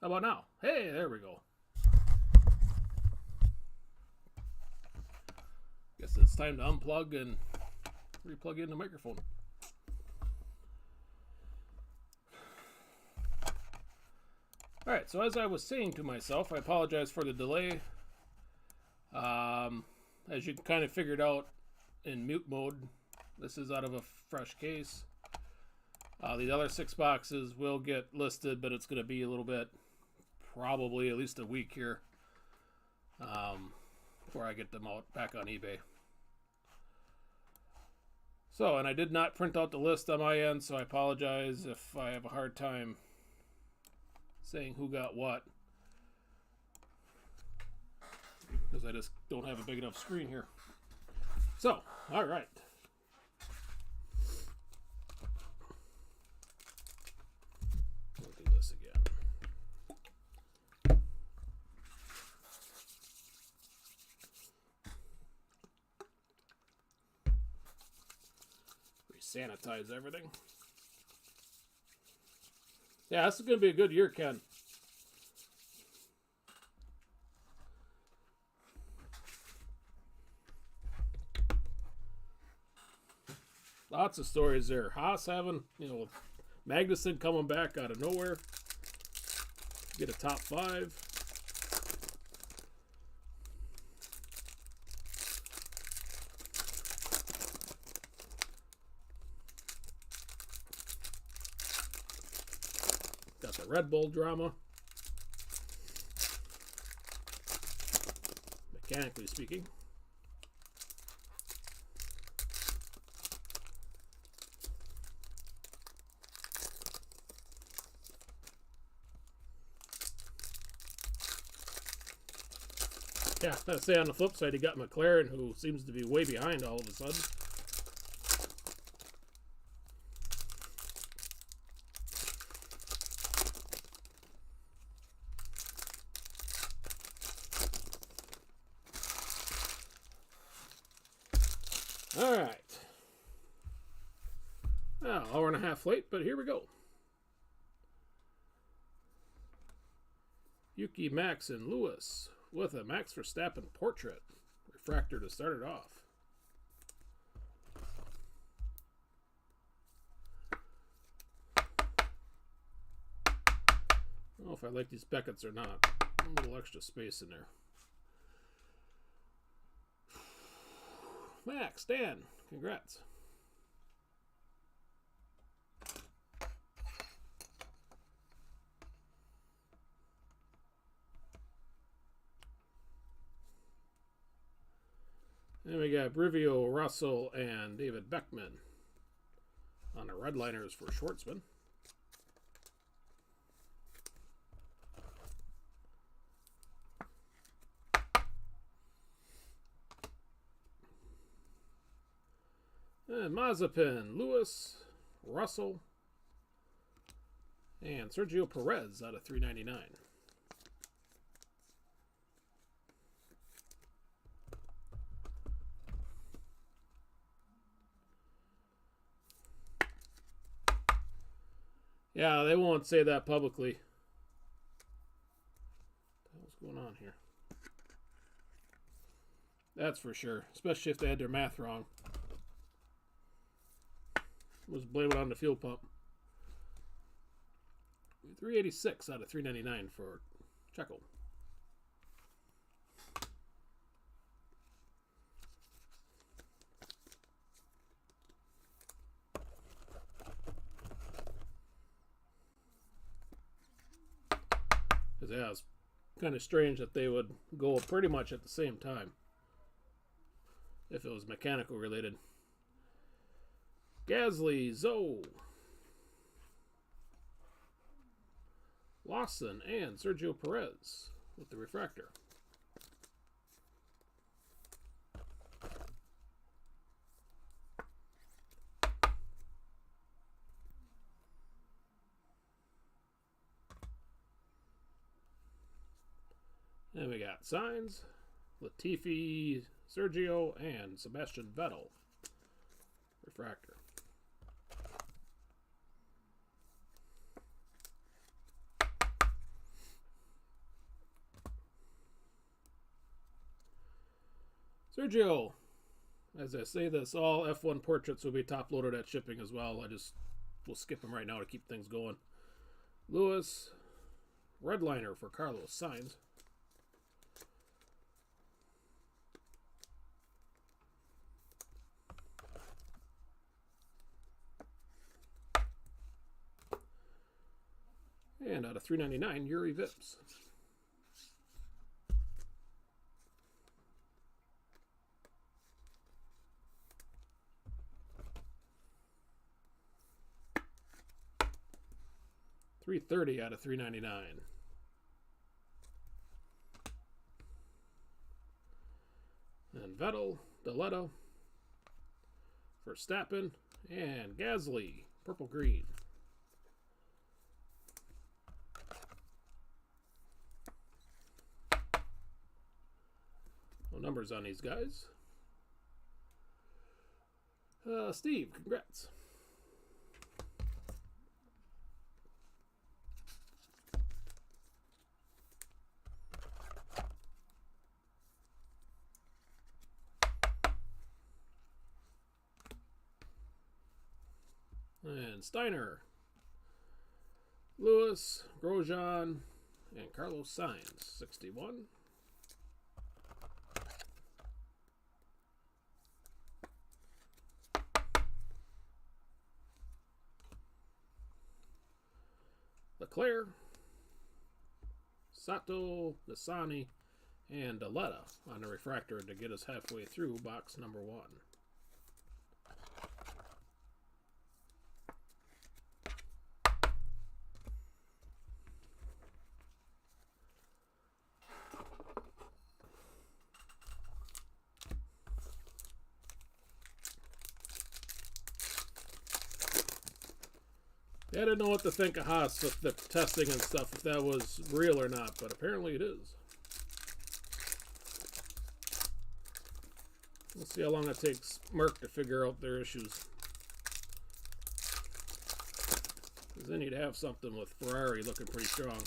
How about now? Hey, there we go. Guess it's time to unplug and replug in the microphone. Alright, so as I was saying to myself, I apologize for the delay. As you kind of figured out in mute mode, this is out of a fresh case. The other 6 boxes will get listed, but it's going to be a little bit, probably at least a week here, before I get them out back on eBay. So, and I did not print out the list on my end, so I apologize if I have a hard time saying who got what, because I just don't have a big enough screen here. So, all right. We'll do this again. Re-sanitize everything. Yeah, this is going to be a good year, Ken. Lots of stories there. Haas having, Magnussen coming back out of nowhere. Get a top 5. Got the Red Bull drama. Mechanically speaking. Yeah, I'd say on the flip side, you got McLaren, who seems to be way behind all of a sudden. All right. Well, hour and a half late, but here we go. Yuki, Max, and Lewis with a Max Verstappen portrait. Refractor to start it off. I don't know if I like these Beckett's or not. A little extra space in there. Max, Dan, congrats. Then we got Brivio, Russell, and David Beckman on the Redliners for Schwartzman. And Mazepin, Lewis, Russell, and Sergio Perez out of 399. Yeah, they won't say that publicly. What's going on here? That's for sure, especially if they had their math wrong. Was blame it on the fuel pump. 386 out of 399 for Checo. Because yeah, it's kind of strange that they would go pretty much at the same time if it was mechanical related. Gasly, Zoe, Lawson, and Sergio Perez with the refractor. Then we got Sainz, Latifi, Sergio, and Sebastian Vettel. Refractor. Sergio. As I say this, all F1 portraits will be top loaded at shipping as well. We'll skip them right now to keep things going. Lewis. Redliner for Carlos Sainz. And out of 399, Yuri Vips. $330 out of 399. And Vettel, Deletto, Verstappen, and Gasly, purple green. No numbers on these guys. Steve, congrats. And Steiner, Lewis, Grosjean, and Carlos Sainz, 61. Leclerc, Sato, Nissani, and Daletta on the refractor to get us halfway through box number 1. I didn't know what to think of Haas with the testing and stuff, if that was real or not, but apparently it is. We'll see how long it takes Merc to figure out their issues. Because they need to have something with Ferrari looking pretty strong.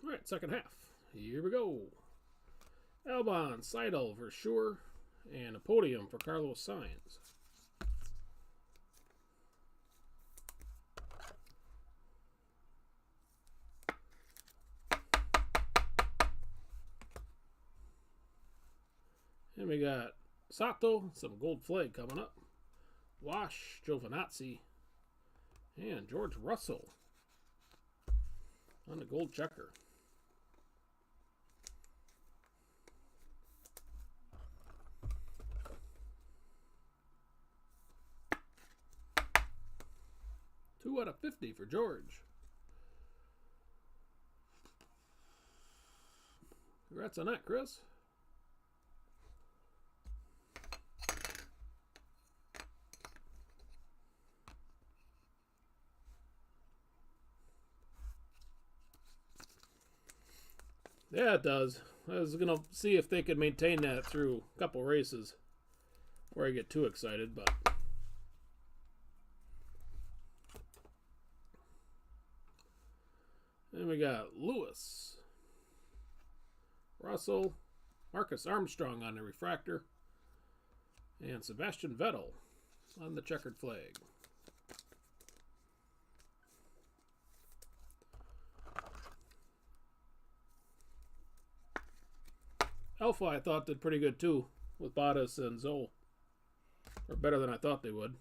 All right, second half. Here we go. Albon, Seidel, Verschure, and a podium for Carlos Sainz. And we got Sato, some gold flag coming up. Wash, Giovinazzi, and George Russell on the gold checker. Two out of 50 for George. Congrats on that, Chris. Yeah, it does. I was going to see if they could maintain that through a couple races before I get too excited, but... Then we got Lewis, Russell, Marcus Armstrong on the refractor, and Sebastian Vettel on the checkered flag. Alpha, I thought, did pretty good too with Bottas and Zoe, or better than I thought they would.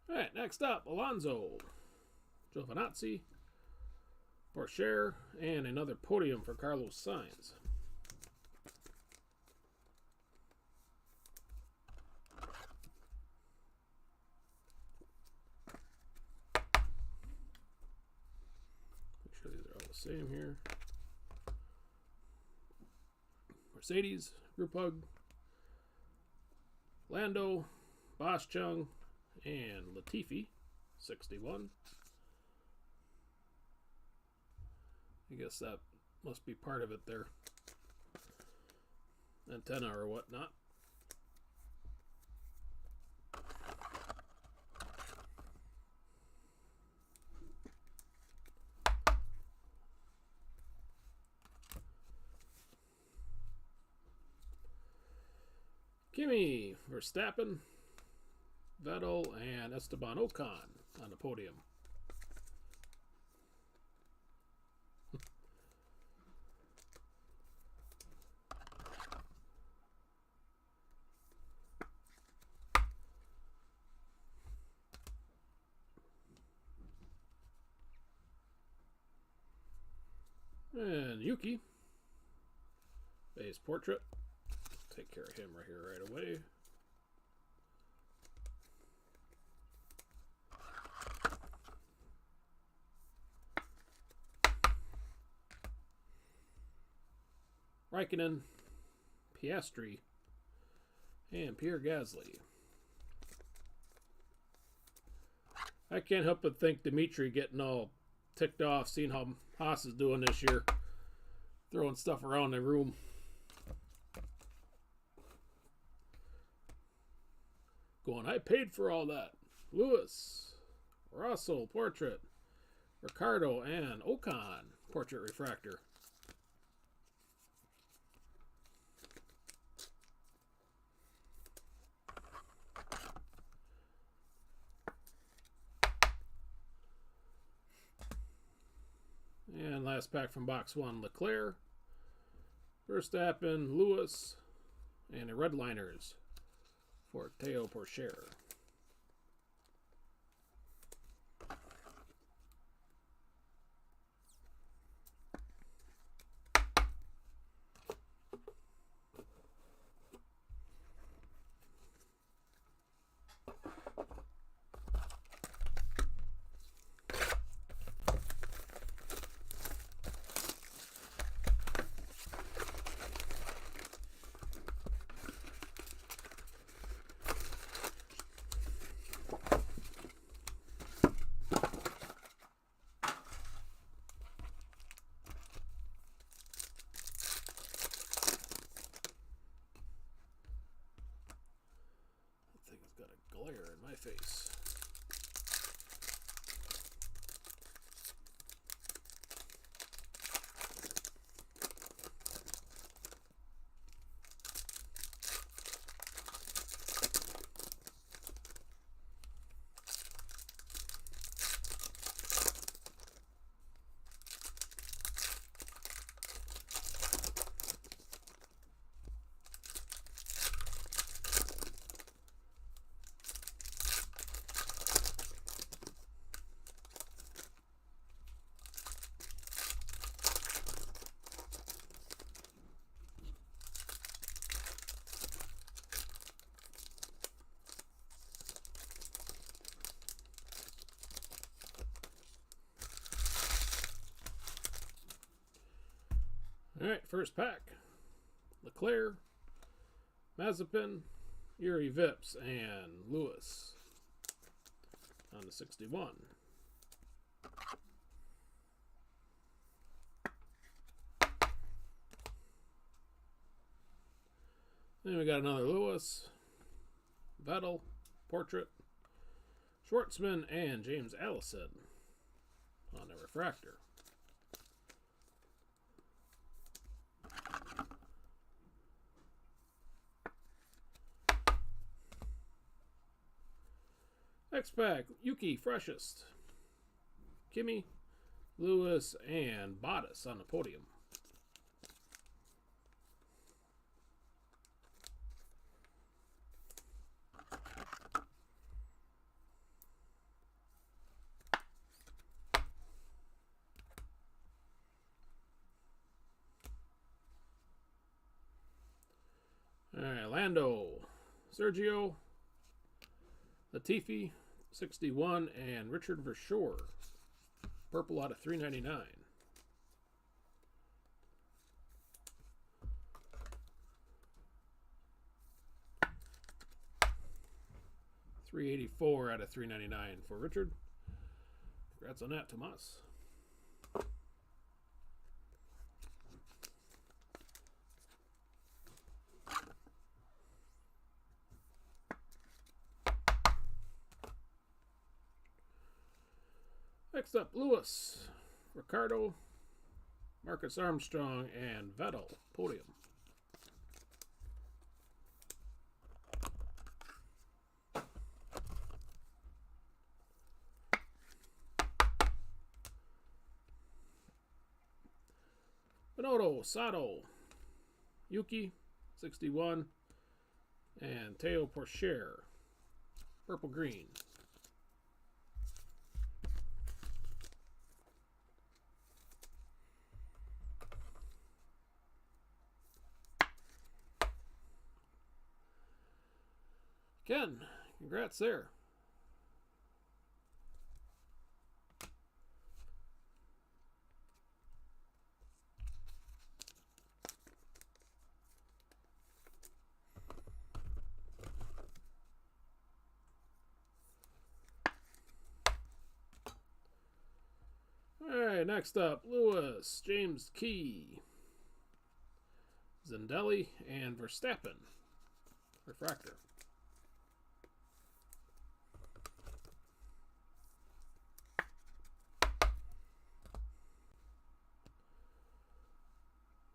All right, next up, Alonso, Giovinazzi, Porcher, and another podium for Carlos Sainz. Make sure these are all the same here. Mercedes, Group Hug, Lando, Bosch Chung, and Latifi, 61. I guess that must be part of it there. Antenna or whatnot. Kimi, Verstappen, Vettel, and Esteban Ocon on the podium. And Yuki, base portrait. Take care of him right here right away. Raikkonen, Piastri, and Pierre Gasly. I can't help but think Dimitri getting all ticked off seeing how Haas is doing this year. Throwing stuff around the room. Going, I paid for all that. Lewis, Russell, portrait. Ricardo, and Ocon, portrait refractor. And last pack from box 1, Leclerc, Verstappen, Lewis, and the Redliners for Théo Pourchaire. Glare in my face. All right, first pack. Leclerc, Mazepin, Yuri Vips, and Lewis on the 61. Then we got another Lewis, Vettel, portrait, Schwartzman, and James Allison on the refractor. Next pack, Yuki, freshest. Kimi, Lewis, and Bottas on the podium. Lando, Sergio, Latifi, 61, and Richard Vershaw. Purple out of 399. $384 out of 399 for Richard. Congrats on that, Tomas. Next up, Lewis, Ricardo, Marcus Armstrong, and Vettel. Podium. Binotto, Sato, Yuki, 61, and Teo Porcher, purple green. Ken, congrats there. Alright, next up, Lewis, James Key, Zendelli, and Verstappen. Refractor.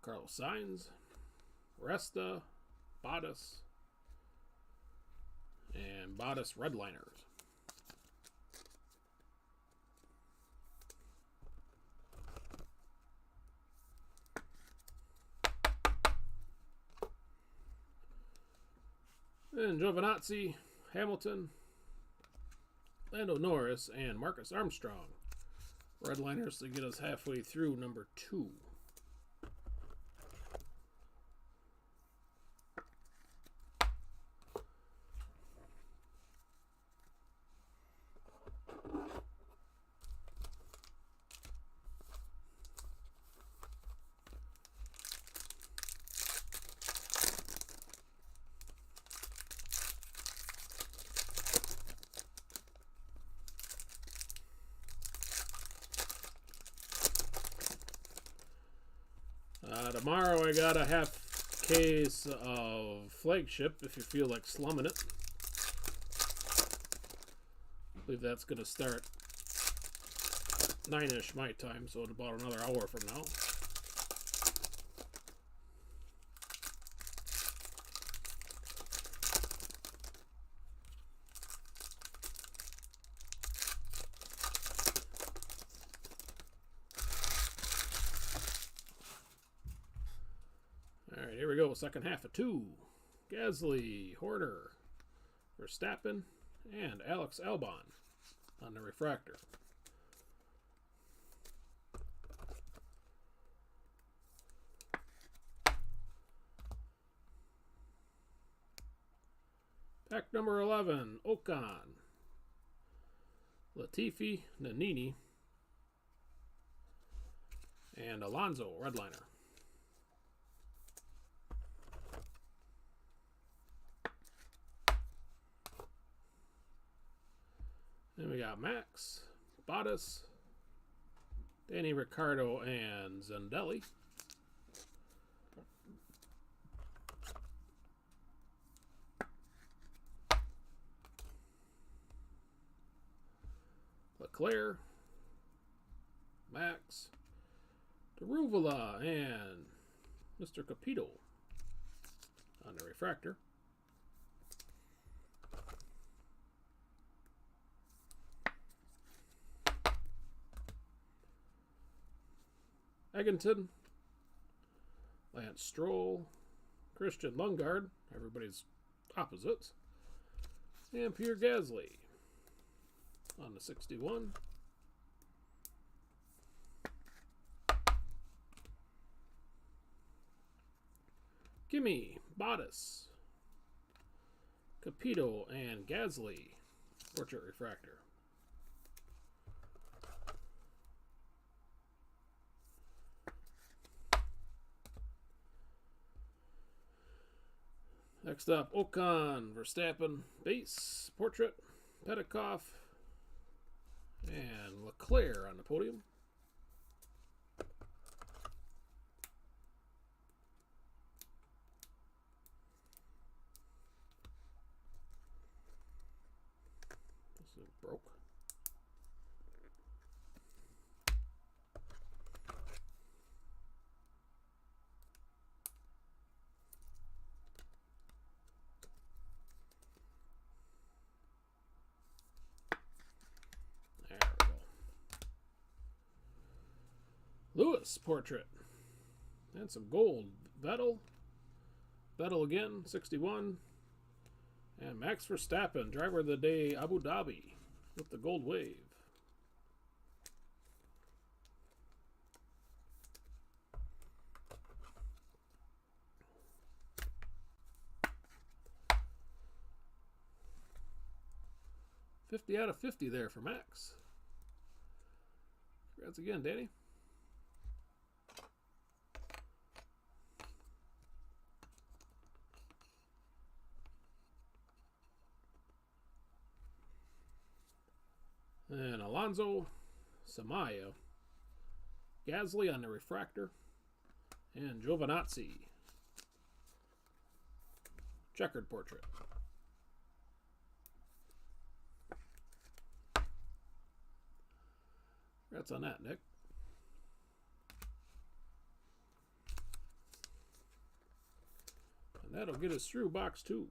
Carlos Sainz, Resta, Bottas, and Bottas Redliners. And Giovinazzi, Hamilton, Lando Norris, and Marcus Armstrong. Redliners to get us halfway through number 2. Tomorrow I got a half case of Flagship if you feel like slumming it. I believe that's going to start 9-ish my time, so in about another hour from now. Alright, here we go. Second half of 2. Gasly, Horner, Verstappen, and Alex Albon on the refractor. Pack number 11, Ocon, Latifi, Nannini, and Alonso, Redliner. Then we got Max, Bottas, Danny Ricciardo, and Zendelli. Leclerc, Max, Daruvula, and Mr. Capito on the refractor. Egginton, Lance Stroll, Christian Lundgaard, everybody's opposites, and Pierre Gasly on the 61. Kimi, Bottas, Capito and Gasly portrait refractor. Next up, Ocon, Verstappen, base, portrait, Petikoff, and Leclerc on the podium. This is broke. Lewis portrait. And some gold. Vettel. Vettel again, 61. And Max Verstappen, driver of the day, Abu Dhabi, with the gold wave. $50 out of 50 there for Max. Congrats again, Danny. And Alonso, Samaya, Gasly on the refractor, and Giovinazzi, checkered portrait. Congrats on that, Nick. And that'll get us through box 2.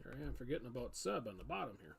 Here I am forgetting about Seb on the bottom here.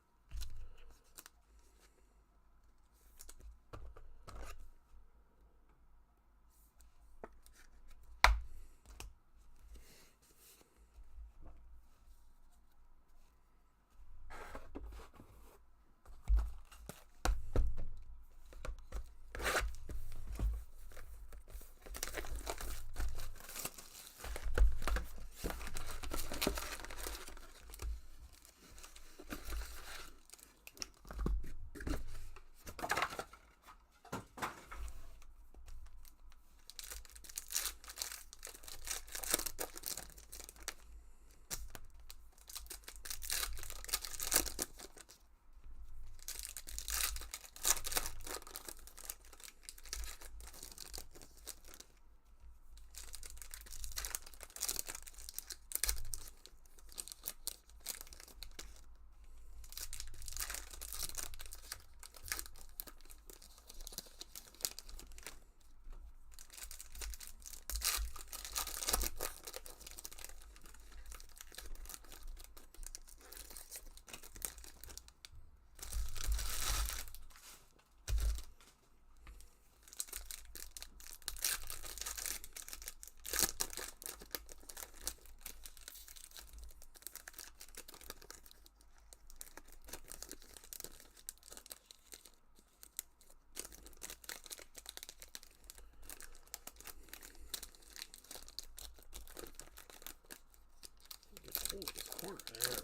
Holy corner. There we go.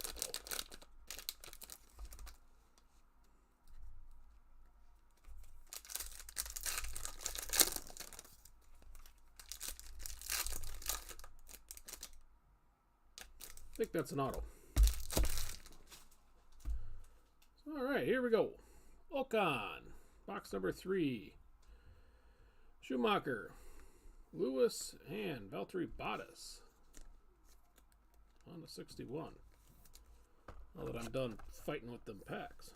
I think that's an auto. All right, here we go. Ocon, box number 3. Schumacher, Lewis, and Valtteri Bottas. On the 61. Now that I'm done fighting with them packs.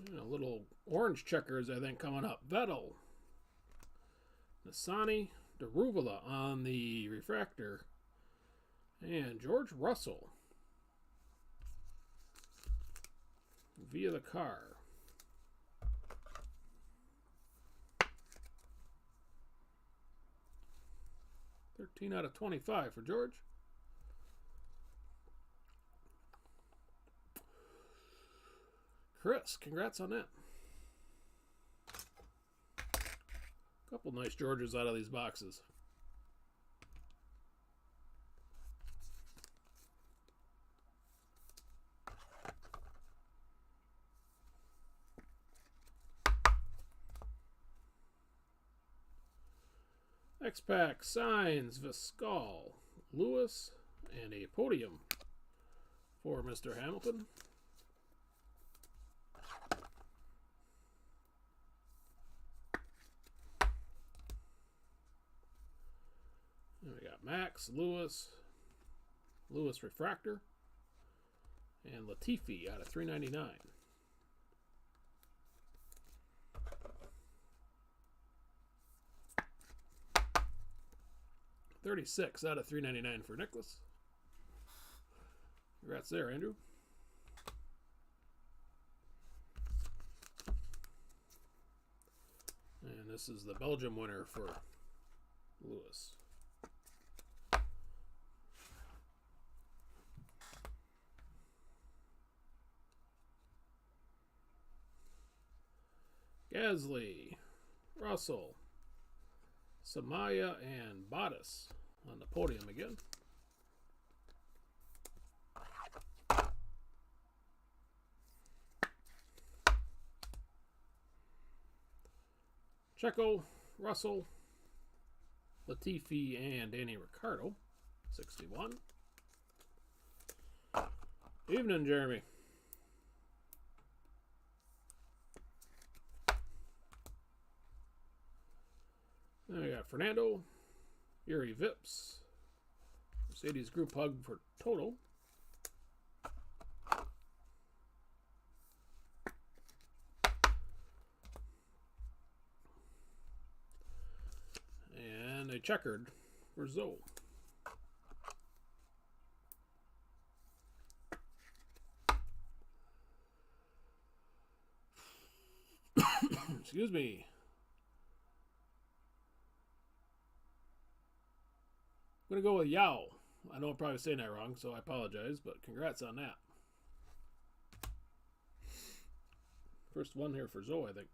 And a little orange checkers, I think, coming up. Vettel, Nissany, Daruvula on the refractor, and George Russell via the car. 13 out of 25 for George. Chris, congrats on that. Couple nice Georges out of these boxes. X-Pack, Signs, Viscal, Lewis, and a podium for Mr. Hamilton. And we got Max, Lewis Refractor, and Latifi out of 399. 36 out of 399 for Nicholas. Congrats there, Andrew. And this is the Belgium winner for Lewis. Gasly, Russell, Samaya, and Bottas on the podium again. Checo, Russell, Latifi, and Danny Ricciardo, 61. Evening, Jeremy. Then we got Fernando, Yuri Vips, Mercedes Group Hug for Toto. And a checkered for Zoe. Excuse me. I'm going to go with Yao. I know I'm probably saying that wrong, so I apologize, but congrats on that. First one here for Zoe, I think.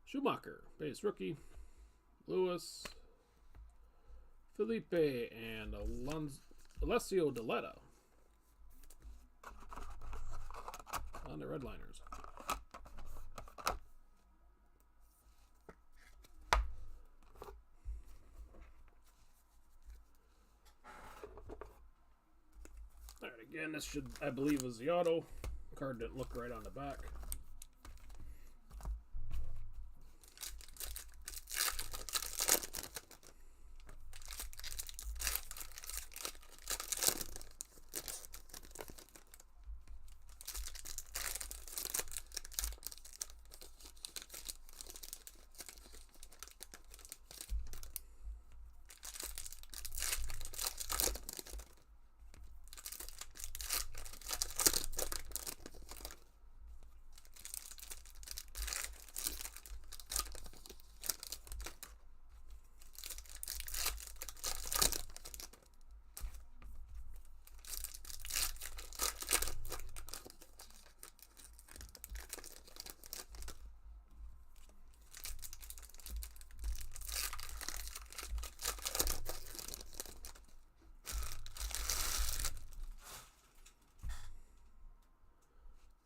Schumacher, base rookie. Lewis, Felipe, and Alessio Deletta on the Redliners. Alright, again, this should, I believe, was the auto. Card didn't look right on the back.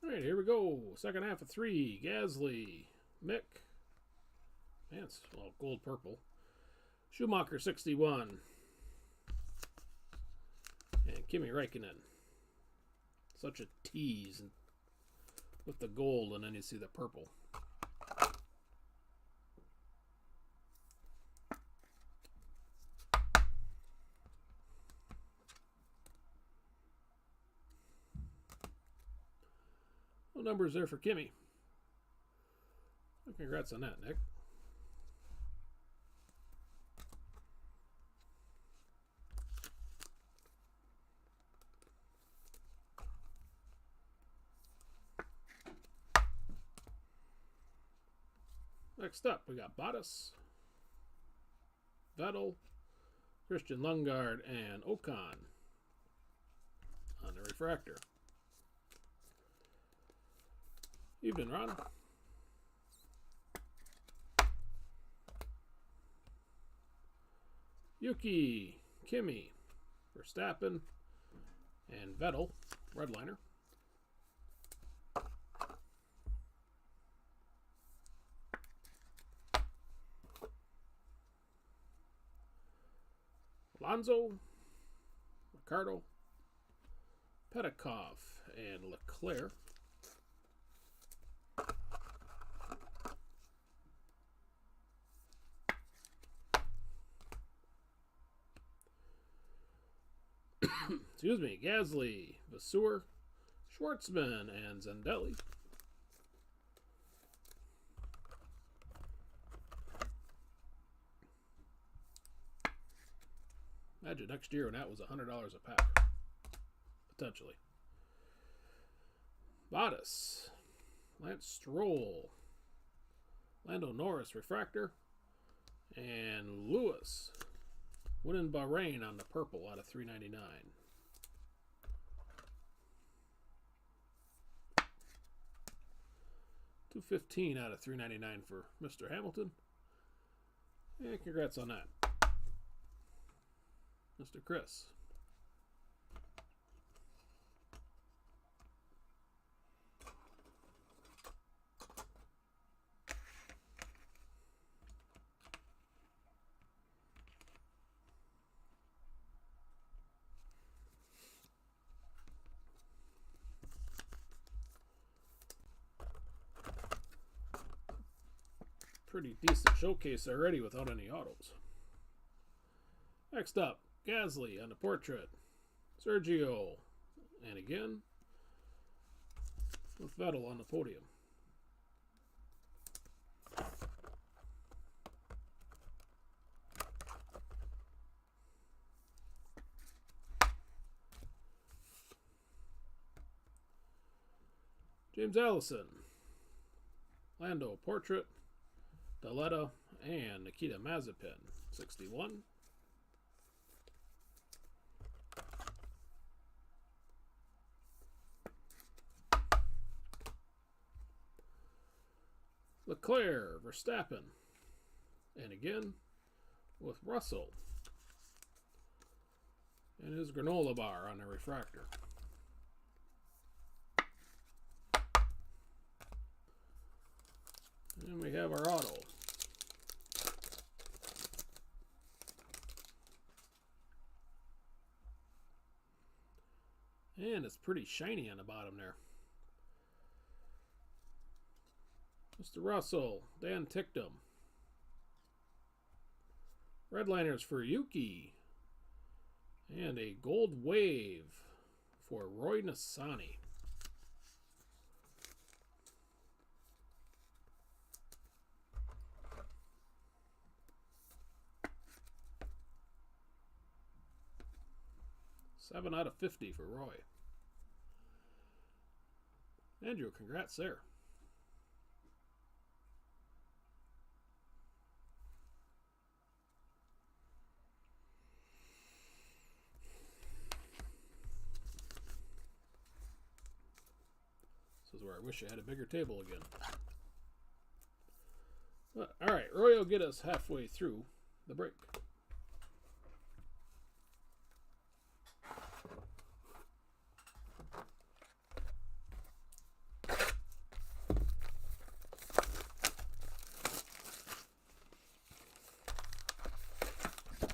Alright, here we go. Second half of 3. Gasly, Mick. Man, it's all gold purple. Schumacher, 61. And Kimi Räikkönen. Such a tease with the gold, and then you see the purple. No numbers there for Kimi. Congrats on that, Nick. Next up, we got Bottas, Vettel, Christian Lundgaard, and Ocon on the refractor. Evening, Ron. Yuki, Kimi, Verstappen, and Vettel, redliner. Alonso, Ricardo, Petikov, and Leclerc. Excuse me, Gasly, Vasseur, Schwartzman, and Zandelli. Imagine next year when that was $100 a pack. Potentially. Bottas, Lance Stroll, Lando Norris refractor, and Lewis winning Bahrain on the purple out of 399. $215 out of 399 for Mr. Hamilton. And congrats on that, Mr. Chris. Pretty decent showcase already without any autos. Next up, Gasly on the portrait. Sergio. And again, with Vettel on the podium. James Allison. Lando portrait. Daletta and Nikita Mazepin, 61. Leclerc, Verstappen, and again with Russell and his granola bar on the refractor. And we have our auto. And it's pretty shiny on the bottom there. Mr. Russell, Dan Ticktum. Redliners for Yuki. And a gold wave for Roy Nissany. $7 out of 50 for Roy. Andrew, congrats there. This is where I wish I had a bigger table again. But, all right, Roy will get us halfway through the break.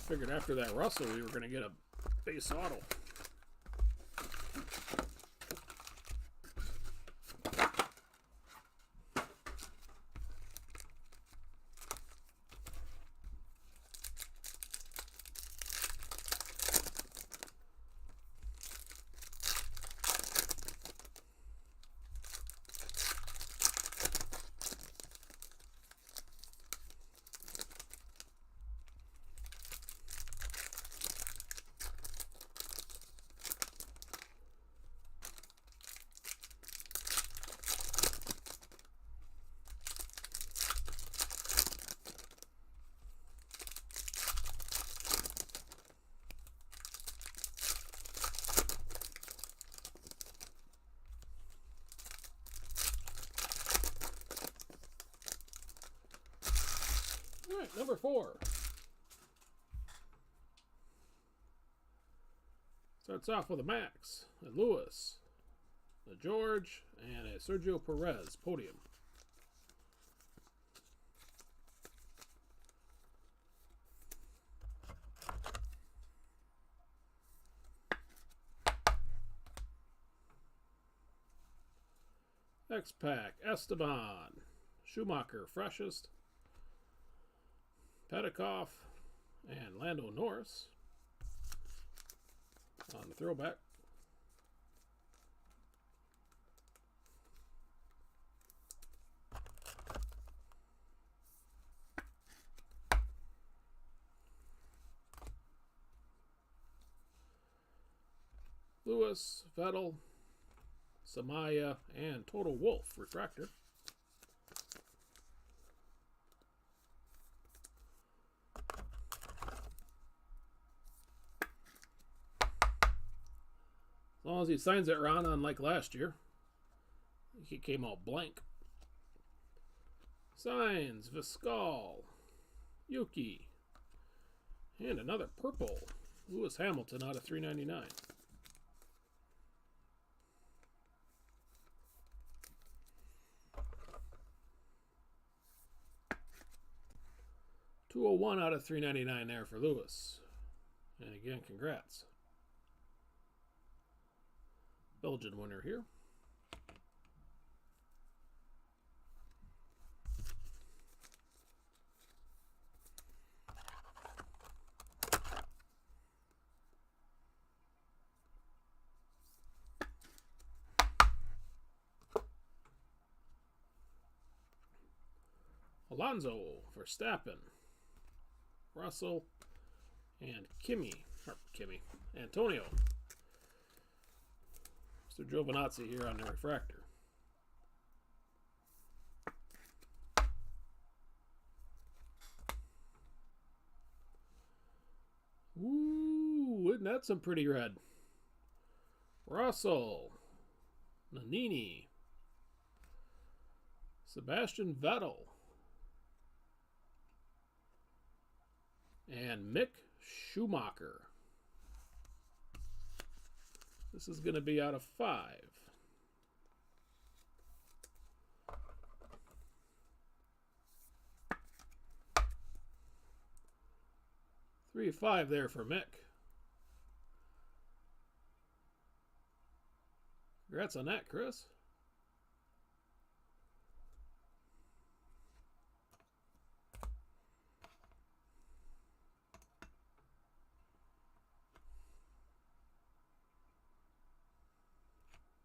Figured after that Russell we were going to get a base auto. 4. Starts off with a Max, a Lewis, a George, and a Sergio Perez podium. Next pack, Esteban, Schumacher, freshest, Petikoff, and Lando Norris on the throwback. Lewis, Vettel, Samaya, and Total Wolf refractor. As long as he signs it, Ron, unlike last year. He came out blank. Signs, Viscal, Yuki, and another purple. Lewis Hamilton out of 399. $201 out of 399 there for Lewis. And again, congrats. Belgian winner here. Alonso, Verstappen, Russell, and Antonio. Mr. Giovinazzi here on the refractor. Ooh, isn't that some pretty red? Russell, Nannini, Sebastian Vettel, and Mick Schumacher. This is going to be out of 5. Three of 5 there for Mick. Congrats on that, Chris.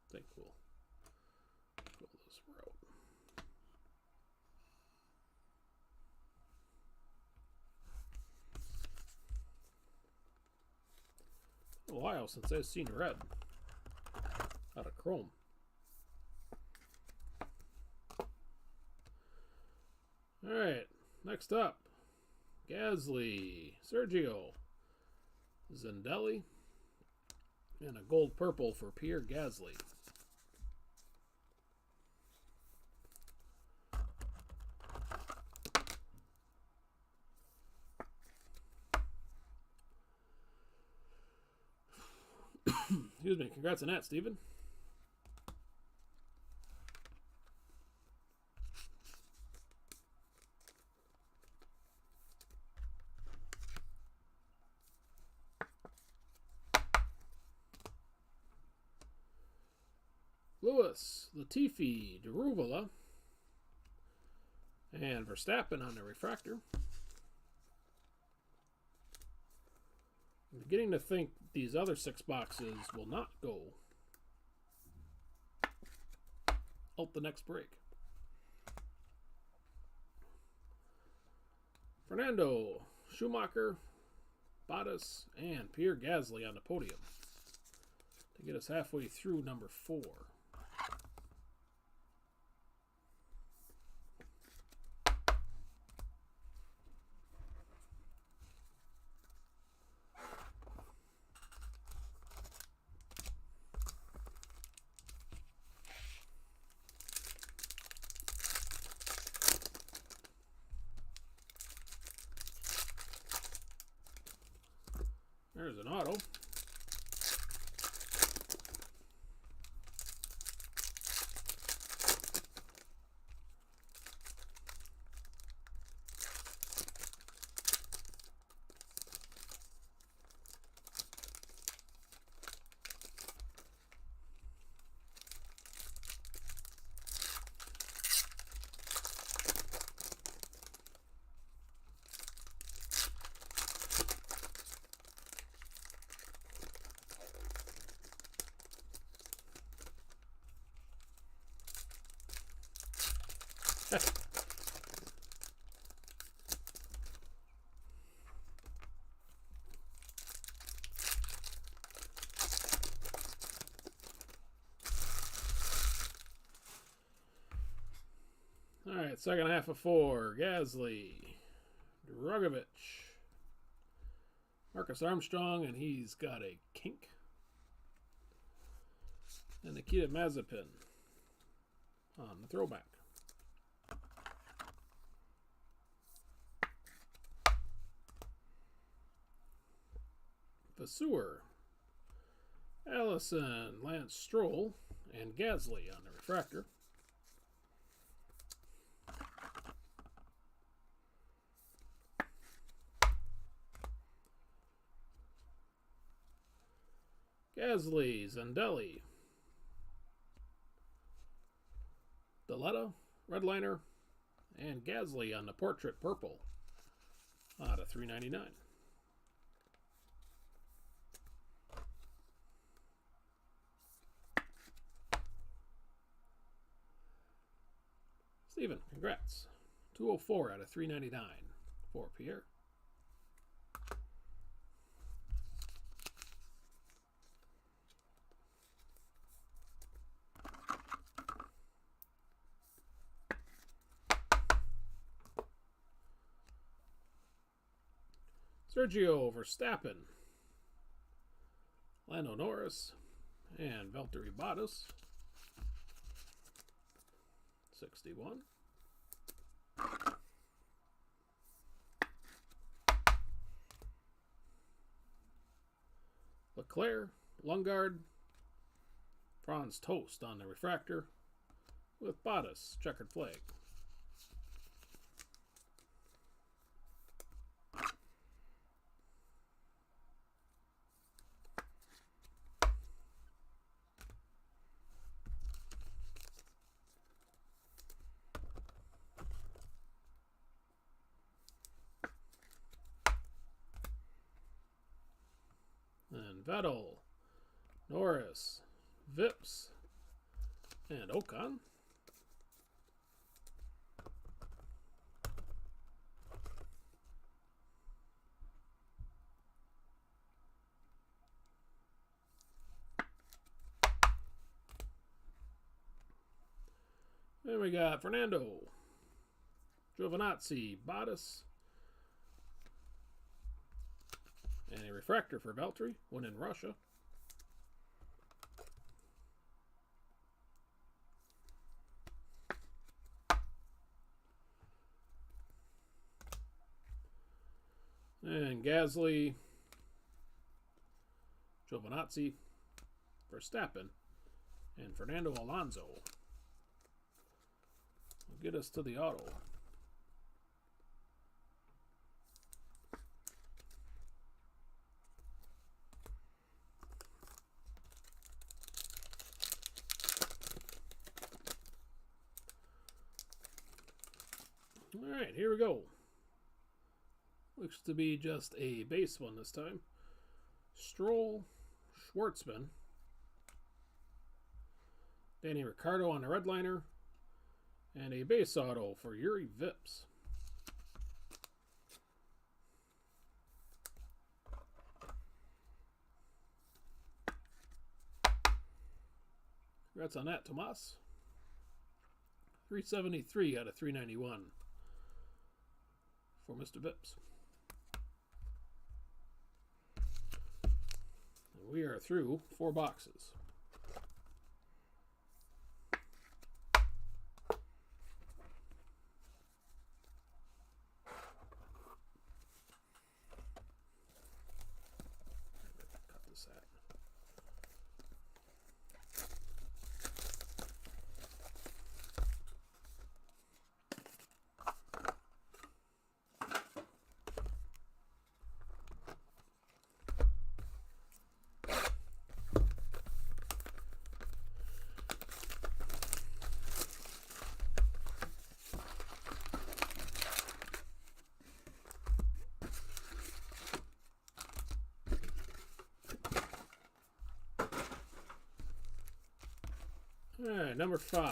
I think we'll go this route. A while since I've seen red out of chrome. All right, next up, Gasly, Sergio, Zindelli, and a gold purple for Pierre Gasly. Excuse me. Congrats on that, Steven. Lewis, Latifi, Deruvala, and Verstappen on the refractor. I'm beginning to think these other 6 boxes will not go out the next break. Fernando, Schumacher, Bottas, and Pierre Gasly on the podium to get us halfway through number 4. There's an auto. All right, second half of 4. Gasly, Drugovich, Marcus Armstrong, and he's got a kink. And Nikita Mazepin on the throwback. Vasseur, Allison, Lance Stroll, and Gasly on the refractor. Gasly, Zandelli, Deletta, Redliner, and Gasly on the portrait purple out of $3.99. Steven, congrats. 204 out of $3.99 for Pierre. Sergio Verstappen, Lando Norris, and Valtteri Bottas. 61. Leclerc, Lundgaard, Franz Tost on the refractor with Bottas checkered flag. And Vettel, Norris, Vips, and Ocon. Then we got Fernando, Giovinazzi, Bottas, and a refractor for Valtteri, one in Russia. And Gasly, Giovinazzi, Verstappen, and Fernando Alonso will get us to the auto. All right, here we go. Looks to be just a base one this time. Stroll, Schwartzman, Danny Ricciardo on the Redliner, and a base auto for Yuri Vips. Congrats on that, Tomas. 373 out of 391 for Mr. Vips. And we are through 4 boxes. this at? All right, number 5.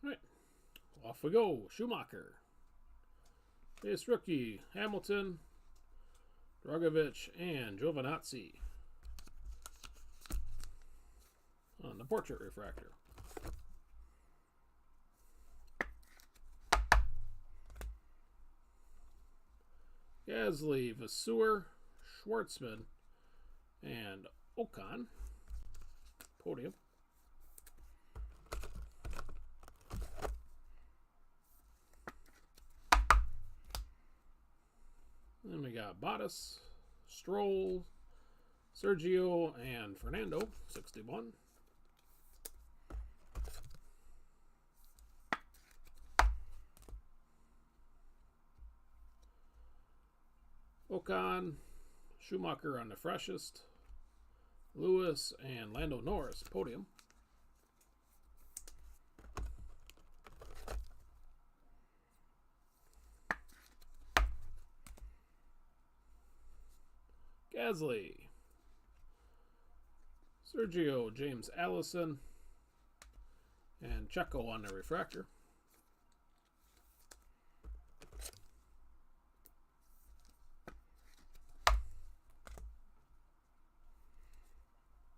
All right, off we go. Schumacher. Base rookie, Hamilton, Dragovich, and Giovinazzi on the portrait refractor. Gasly, Vasseur, Schwartzman, and Ocon. Podium. Then we got Bottas, Stroll, Sergio, and Fernando, 61. Ocon, Schumacher on the freshest, Lewis, and Lando Norris, podium. Gasly, Sergio, James Allison, and Checo on the refractor.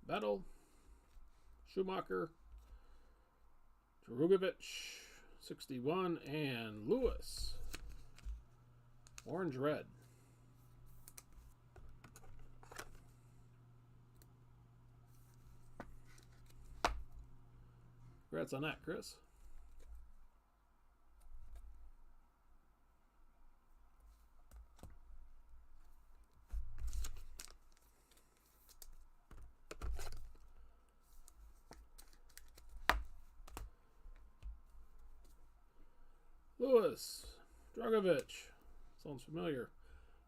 Vettel, Schumacher, Drugovich, 61, and Lewis, orange red. Congrats on that, Chris. Lewis, Dragovich, sounds familiar.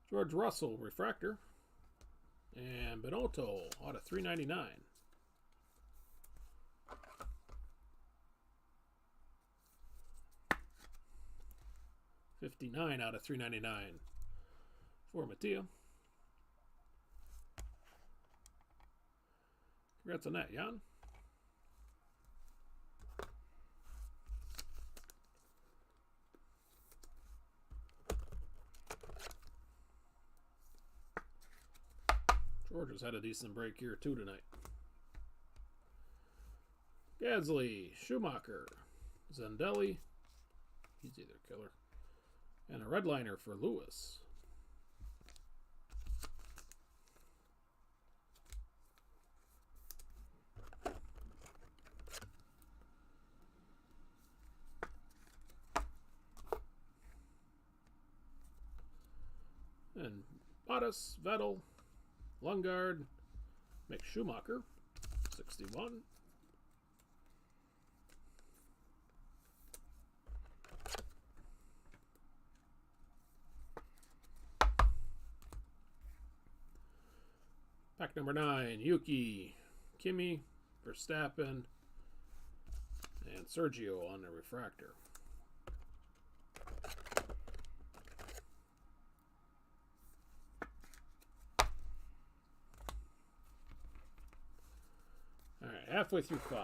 George Russell, refractor. And Binotto, out of 399. $59 out of 399 for Mattia. Congrats on that, Jan. George has had a decent break here too tonight. Gasly, Schumacher, Zandelli, he's either killer, and a red liner for Lewis. And Bottas, Vettel, Lundgaard, Mick Schumacher, 61. Pack number 9, Yuki, Kimi, Verstappen, and Sergio on the refractor. All right, halfway through 5.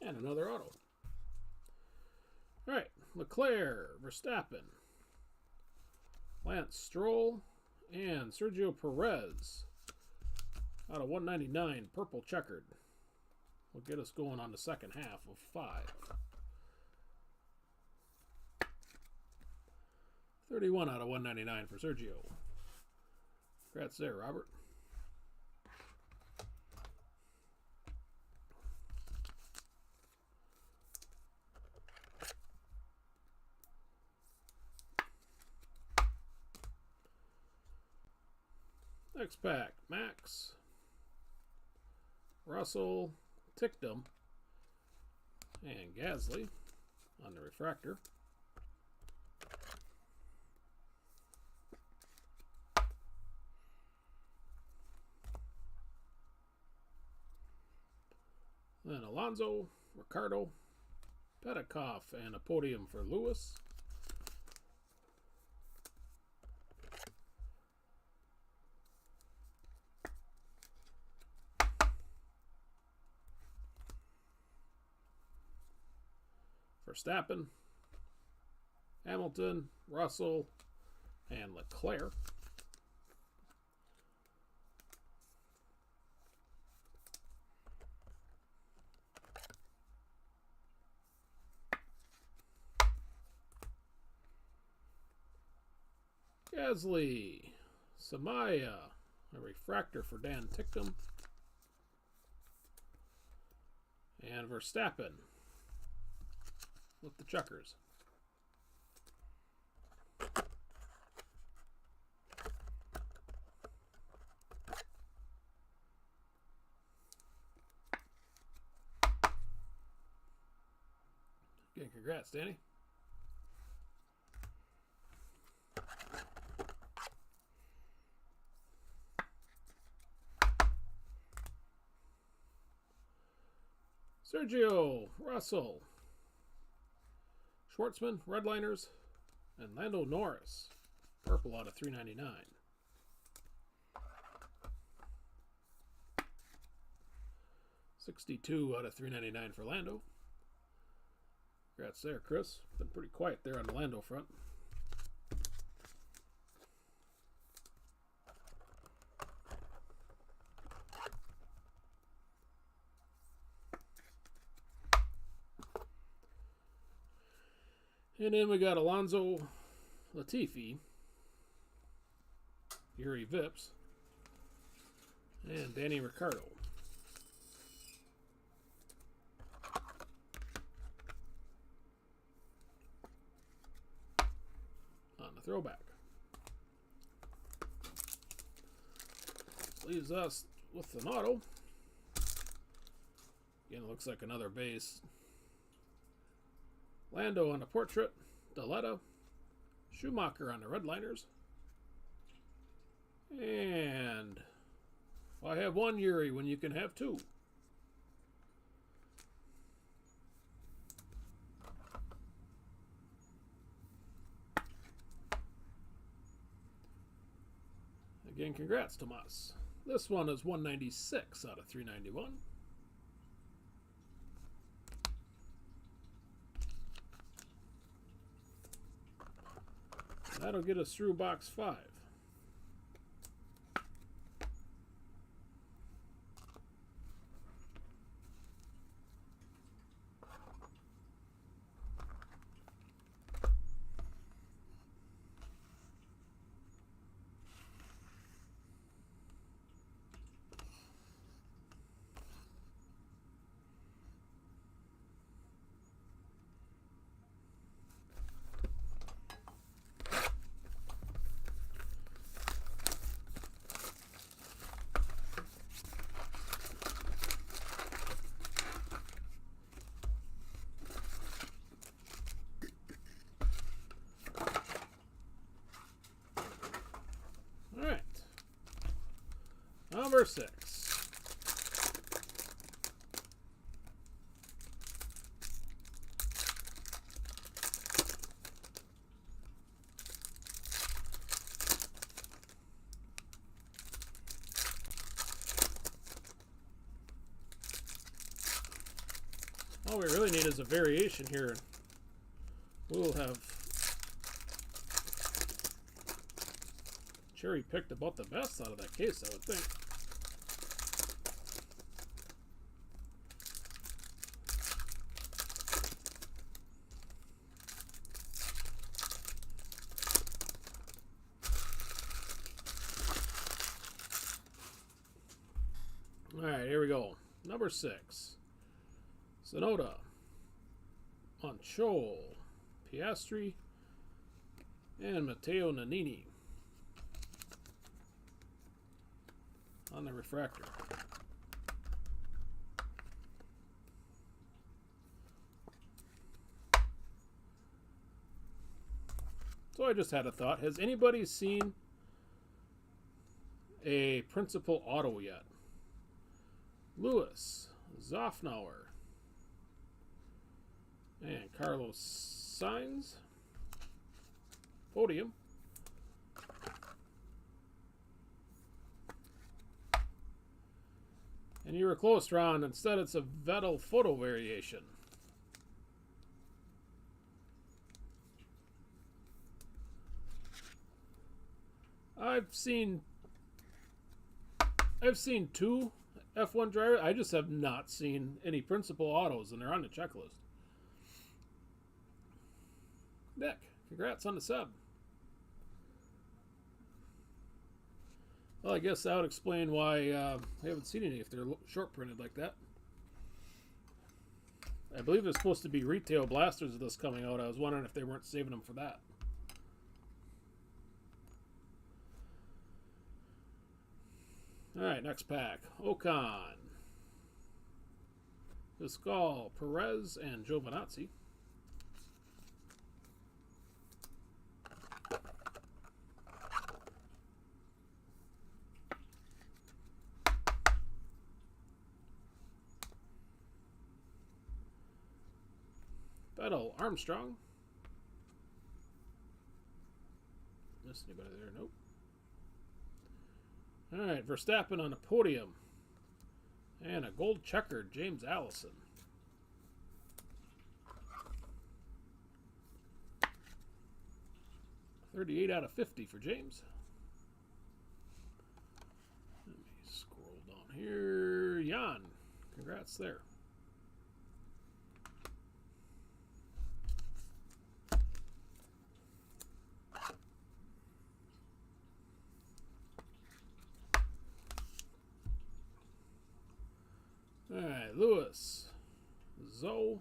And another auto. All right, Leclerc, Verstappen, Lance Stroll, and Sergio Perez out of 199, purple checkered. Will get us going on the second half of 5. 31 out of 199 for Sergio. Congrats there, Robert. Next pack, Max, Russell, Tickdom, and Gasly on the refractor. Then Alonso, Ricardo, Petikoff, and a podium for Lewis. Verstappen, Hamilton, Russell, and Leclerc. Gasly, Samaya, a refractor for Dan Tickdom, and Verstappen with the checkers. Again, congrats, Danny. Sergio, Russell, Schwartzman, Redliners, and Lando Norris. Purple out of 399. $62 out of 399 for Lando. Congrats there, Chris. Been pretty quiet there on the Lando front. And then we got Alonso, Latifi, Yuri Vips, and Danny Ricciardo. On the throwback. Leaves us with an auto. Again, it looks like another base. Lando on the portrait, Daletta, Schumacher on the Redliners, and why have one Yuri when you can have two? Again, congrats, Tomas. This one is 196 out of 391. That'll get us through box 5. Number 6. All we really need is a variation here. We'll have cherry picked about the best out of that case, I would think. All right, here we go. Number 6. Sonoda, Monchol, Piastri, and Matteo Nannini on the refractor. So I just had a thought. Has anybody seen a Principal Auto yet? Lewis, Zofnauer, and Carlos Sainz. Podium. And you were close, Ron. Instead, it's a Vettel photo variation. I've seen 2 F1 drivers. I just have not seen any Principal Autos, and they're on the checklist. Nick, congrats on the sub. Well, I guess that would explain why I haven't seen any if they're short printed like that. I believe there's supposed to be retail blasters of this coming out. I was wondering if they weren't saving them for that. All right, next pack. Ocon, Pascal, Perez, and Giovinazzi. Vettel, Armstrong. Missed anybody there? Nope. All right, Verstappen on the podium. And a gold checkered James Allison. .38 out of 50 for James. Let me scroll down here. Jan, congrats there. All right, Lewis, Zoe.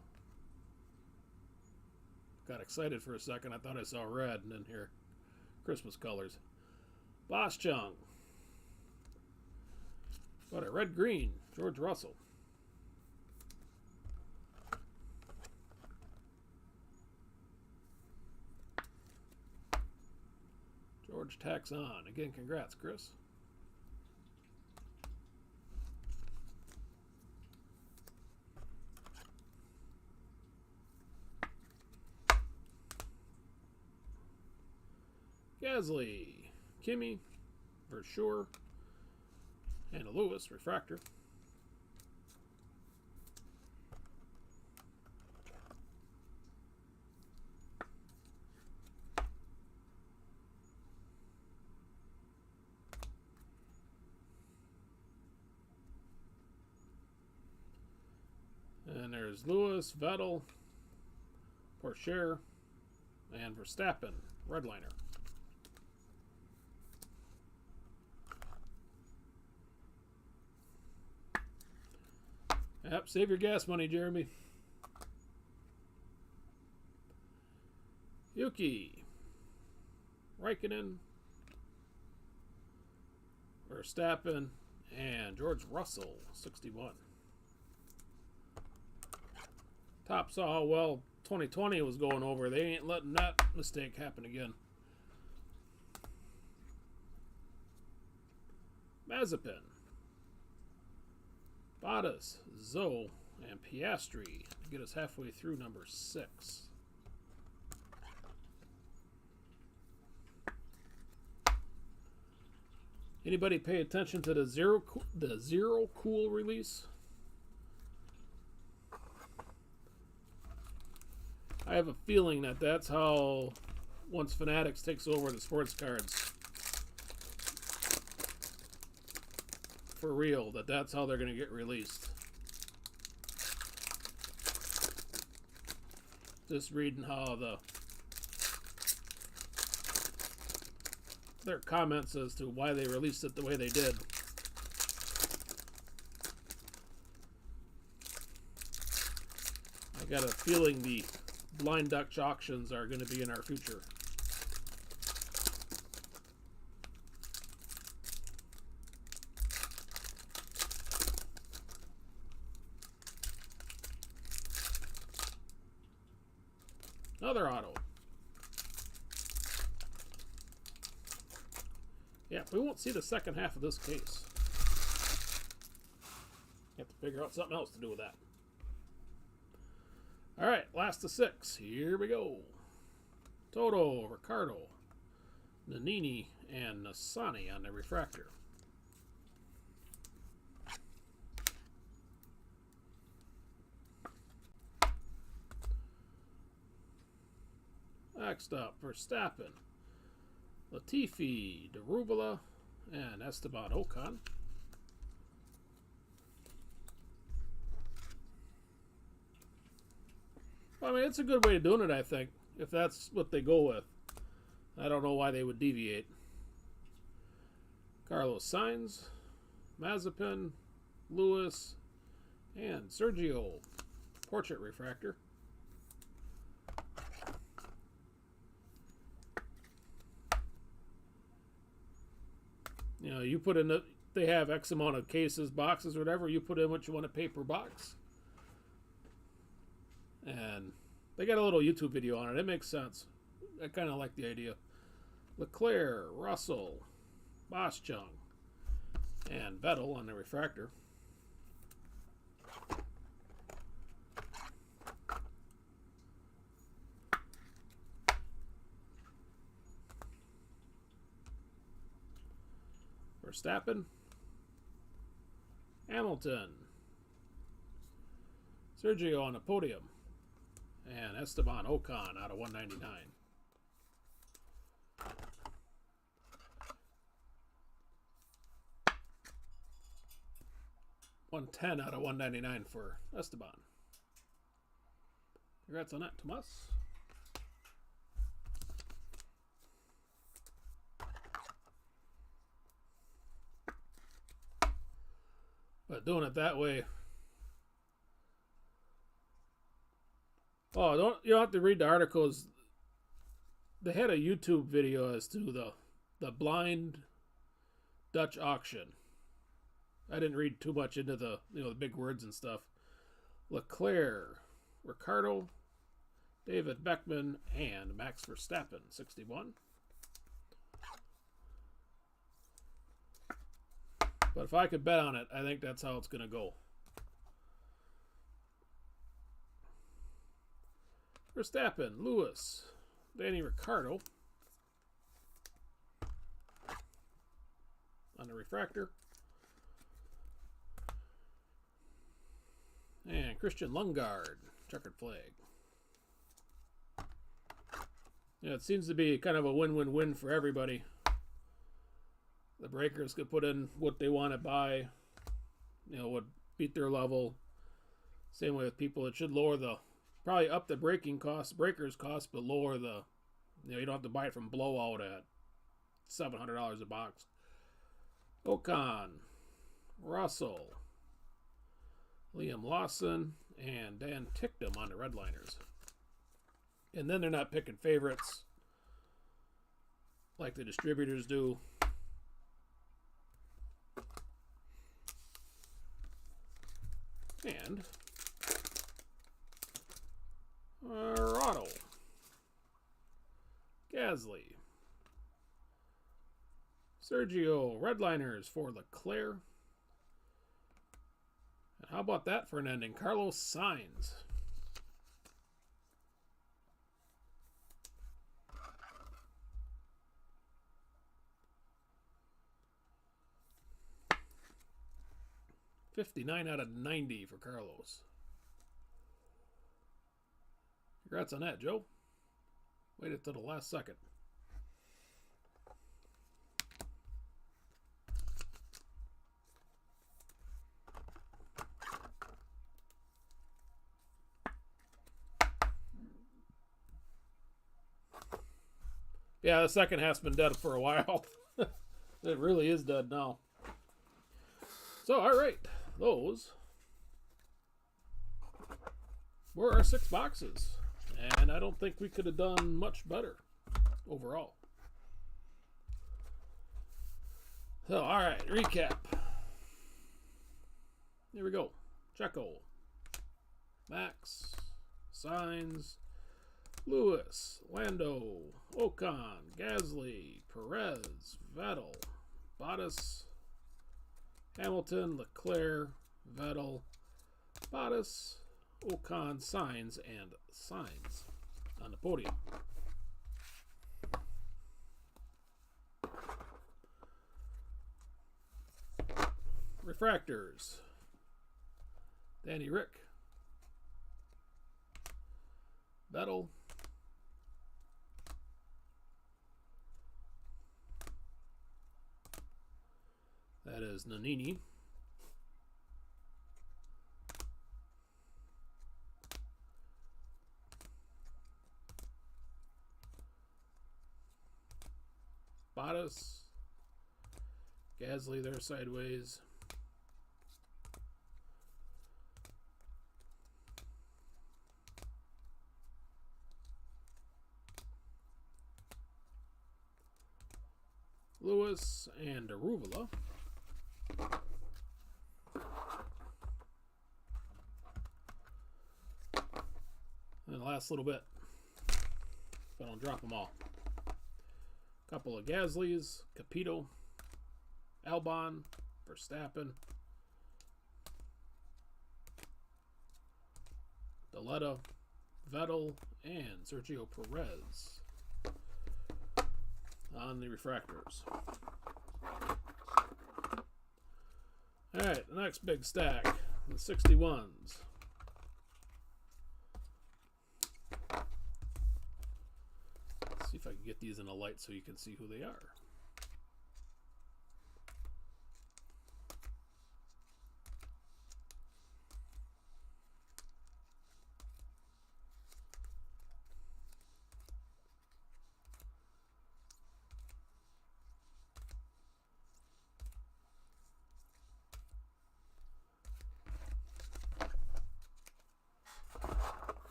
Got excited for a second. I thought I saw red, and then here, Christmas colors. Boschung. What a red-green, George Russell. George tacks on. Again, congrats, Chris. Gasly, Kimi, for sure, and a Lewis refractor. And there's Lewis, Vettel, Porsche, and Verstappen, redliner. Yep, save your gas money, Jeremy. Yuki, Raikkonen, Verstappen, and George Russell, 61. Top saw how well 2020 was going over. They ain't letting that mistake happen again. Mazepin, Bottas, Zoe, and Piastri to get us halfway through number 6. Anybody pay attention to the zero cool release? I have a feeling that that's how, once Fanatics takes over the sports cards for real, that's how they're going to get released. Just reading how their comments as to why they released it the way they did. I got a feeling the blind Dutch auctions are going to be in our future. Another auto. Yeah, we won't see the second half of this case. Have to figure out something else to do with that. All right, last of 6. Here we go. Toto, Ricardo, Nannini, and Nassani on the refractor. Next up, Verstappen, Latifi, Darubala, and Esteban Ocon. I mean, it's a good way of doing it, I think, if that's what they go with. I don't know why they would deviate. Carlos Sainz, Mazepin, Lewis, and Sergio. Portrait refractor. You know, you put in they have X amount of cases, boxes, whatever. You put in what you want to pay per box. And they got a little YouTube video on it. It makes sense. I kind of like the idea. Leclerc, Russell, Boschung, and Vettel on the refractor. Verstappen, Hamilton, Sergio on the podium, and Esteban Ocon out of 199. $110 out of 199 for Esteban. Congrats on that, Tomas. But doing it that way. Oh, you don't have to read the articles. They had a YouTube video as to the blind Dutch auction. I didn't read too much into the big words and stuff. Leclerc, Ricardo, David Beckman, and Max Verstappen, 61. But if I could bet on it, I think that's how it's going to go. Verstappen, Lewis, Danny Ricciardo on the refractor. And Christian Lundgaard, checkered flag. Yeah, it seems to be kind of a win-win-win for everybody. The breakers could put in what they want to buy, would beat their level. Same way with people. It should lower probably up the breakers cost, but lower you don't have to buy it from Blowout at $700 a box. Ocon, Russell, Liam Lawson, and Dan Ticktum on the Redliners. And then they're not picking favorites like the distributors do. And Otto, Gasly, Sergio, Redliners for Leclerc, How about that for an ending? Carlos Sainz. $59 out of 90 for Carlos. Congrats on that, Joe. Waited till the last second. Yeah, the second half's been dead for a while. It really is dead now. So, all right. Those were our 6 boxes. And I don't think we could have done much better overall. So, all right. Recap. Here we go. Checo. Max. Sainz. Lewis, Lando, Ocon, Gasly, Perez, Vettel, Bottas, Hamilton, Leclerc, Vettel, Bottas, Ocon, Sainz, and Sainz on the podium. Refractors. Danny Rick, Vettel, that is Nannini. Bottas, Gasly there sideways. Lewis and Arugula. And the last little bit, if I don't drop them all. A couple of Gaslys, Capito, Albon, Verstappen, Daletta, Vettel, and Sergio Perez on the refractors. Alright, the next big stack, the 61s. Let's see if I can get these in a light so you can see who they are.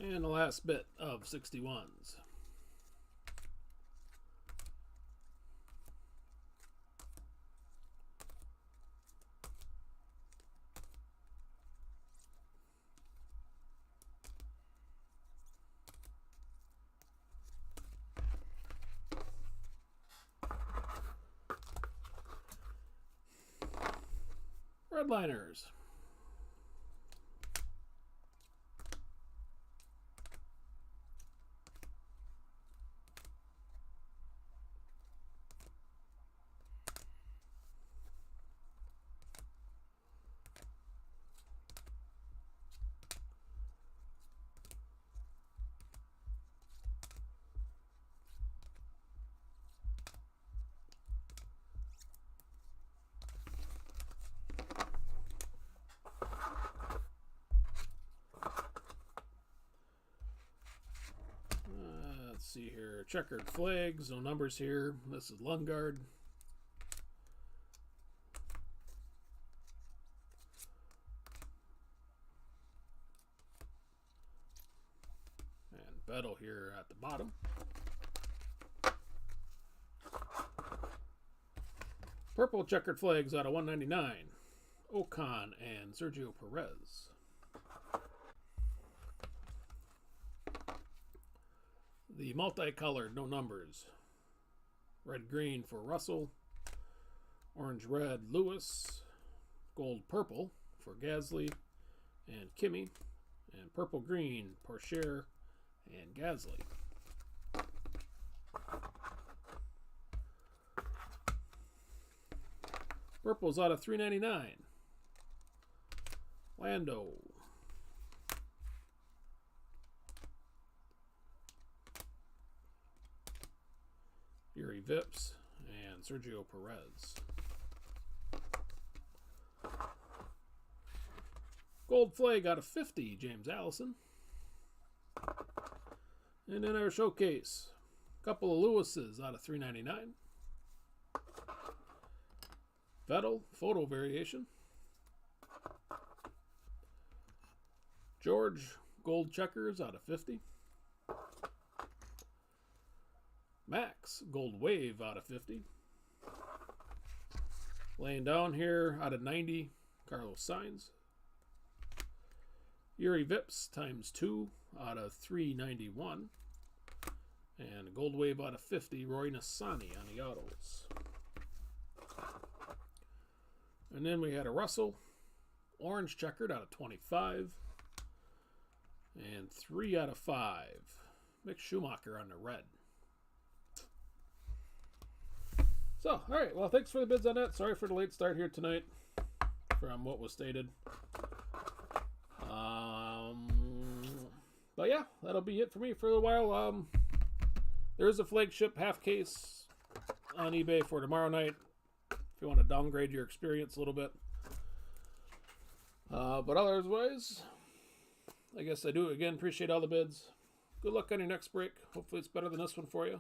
And the last bit of 61s. Redliners. Let's see here. Checkered flags, no numbers here. This is Lundgaard. Vettel here at the bottom. Purple checkered flags out of 199. Ocon and Sergio Perez. The multicolored, no numbers. Red-green for Russell. Orange-red, Lewis. Gold-purple for Gasly and Kimi. And purple-green, Pourchaire and Gasly. Purple's out of 399. Lando. Yuri Vips and Sergio Perez. Gold flag out of 50, James Allison. And in our showcase, a couple of Lewis's out of 399. Vettel, photo variation. George, gold checkers out of 50. Max, gold wave out of 50. Laying down here out of 90, Carlos Sainz. Yuri Vips times 2 out of 391. And gold wave out of 50, Roy Nissany on the autos. And then we had a Russell, orange checkered out of 25. And 3 out of 5, Mick Schumacher on the red. So, all right. Well, thanks for the bids on that. Sorry for the late start here tonight from what was stated. But yeah, that'll be it for me for a little while. There is a flagship half case on eBay for tomorrow night if you want to downgrade your experience a little bit. But otherwise, I guess I do again appreciate all the bids. Good luck on your next break. Hopefully it's better than this one for you,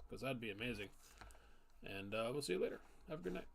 because that'd be amazing. And we'll see you later. Have a good night.